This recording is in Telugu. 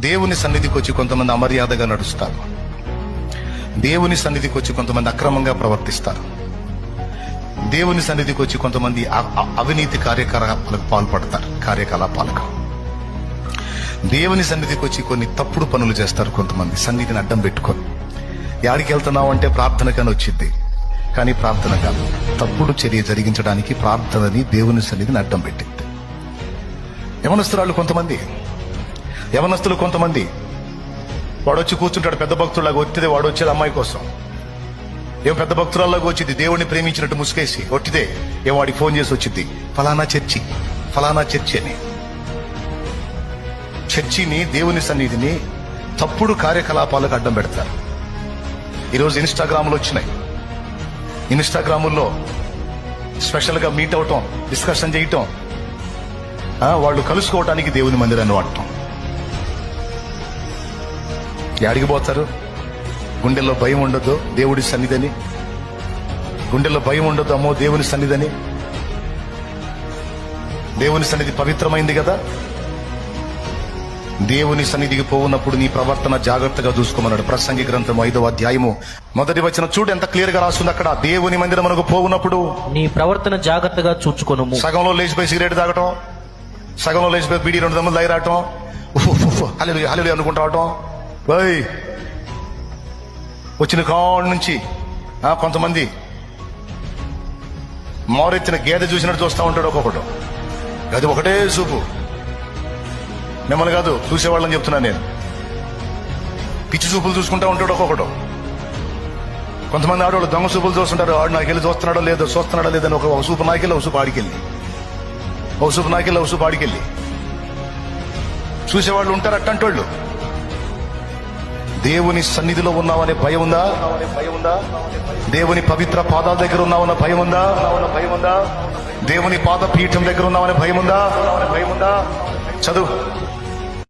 దేవుని సన్నిధికి వచ్చి కొంతమంది అమర్యాదగా నడుస్తారు. దేవుని సన్నిధికి వచ్చి కొంతమంది అక్రమంగా ప్రవర్తిస్తారు. దేవుని సన్నిధికి వచ్చి కొంతమంది అవినీతి కార్యకలాపాలకు దేవుని సన్నిధికి వచ్చి కొన్ని తప్పుడు పనులు చేస్తారు. కొంతమంది సన్నిధిని అడ్డం పెట్టుకొని యాడికి వెళ్తున్నావు అంటే ప్రార్థనకని వచ్చింది, కానీ ప్రార్థన కాదు, తప్పుడు చర్య జరిగించడానికి ప్రార్థనని దేవుని సన్నిధిని అడ్డం పెట్టింది. యవనస్తులు కొంతమంది వాడు వచ్చి కూర్చుంటాడు, పెద్ద భక్తులాగా ఒత్తిదే వాడు వచ్చేది అమ్మాయి కోసం. ఏం పెద్ద భక్తురాల్లాగా వచ్చింది, దేవుడిని ప్రేమించినట్టు ముసుకేసి ఒట్టిదే ఏం వాడికి ఫోన్ చేసి వచ్చింది, ఫలానా చర్చి అని. చర్చిని, దేవుని సన్నిధిని తప్పుడు కార్యకలాపాలకు అడ్డం పెడతారు. ఈరోజు ఇన్స్టాగ్రాములు వచ్చినాయి. ఇన్స్టాగ్రాముల్లో స్పెషల్గా మీట్ అవటం, డిస్కషన్ చేయటం, వాళ్ళు కలుసుకోవటానికి దేవుని మందిరాన్ని వాడటం. యాడికి పోతారు? గుండెల్లో భయం ఉండదు దేవుడి సన్నిధిని, గుండెల్లో భయం ఉండదు అమ్మో దేవుని సన్నిధిని. దేవుని సన్నిధి పవిత్రమైంది కదా. దేవుని సన్నిధికి పోవున్నప్పుడు నీ ప్రవర్తన జాగ్రత్తగా చూసుకోమన్నాడు. ప్రసంగి గ్రంథం 5వ అధ్యాయము 1వ వచనం చూడు ఎంత క్లియర్ గా రాస్తుంది అక్కడ. దేవుని మందిరమునకు పోవున్నప్పుడు నీ ప్రవర్తన జాగ్రత్తగా చూచుకొనుము. సగంలో లేచిపోయి సిగరెట్ తాగటం, సగంలో లేచిపోయి బీడీ 2 దమ్ములు తాగిరాటం, హల్లెలూయా అనుకుంటా రావటం. వచ్చిన కాడ నుంచి కొంతమంది మోరెత్తిన గేదె చూసినట్టు చూస్తూ ఉంటాడు ఒక్కొక్కడు. అది ఒకటే చూపు. మిమ్మల్ని కాదు, చూసేవాళ్ళని చెప్తున్నాను నేను. పిచ్చి చూపులు చూసుకుంటా ఉంటాడు ఒక్కొక్కడు. కొంతమంది ఆడవాళ్ళు దొంగ చూపులు చూస్తుంటారు. ఆడు నాకెళ్ళి చూస్తున్నాడో లేదని ఒక చూపు నాకెళ్ళి ఒక చూపు ఆడికెళ్ళి, ఒక చూపు నాకెళ్ళి ఒక చూపు ఆడికెళ్ళి చూసేవాళ్ళు ఉంటారు. అట్టంటోళ్ళు. దేవుని సన్నిధిలో ఉన్నావనే భయం ఉందా? దేవుని పవిత్ర పాదాల దగ్గర ఉన్నావన్న భయం ఉందా? దేవుని పాద పీఠం దగ్గర ఉన్నావనే భయం ఉందా? చదువు.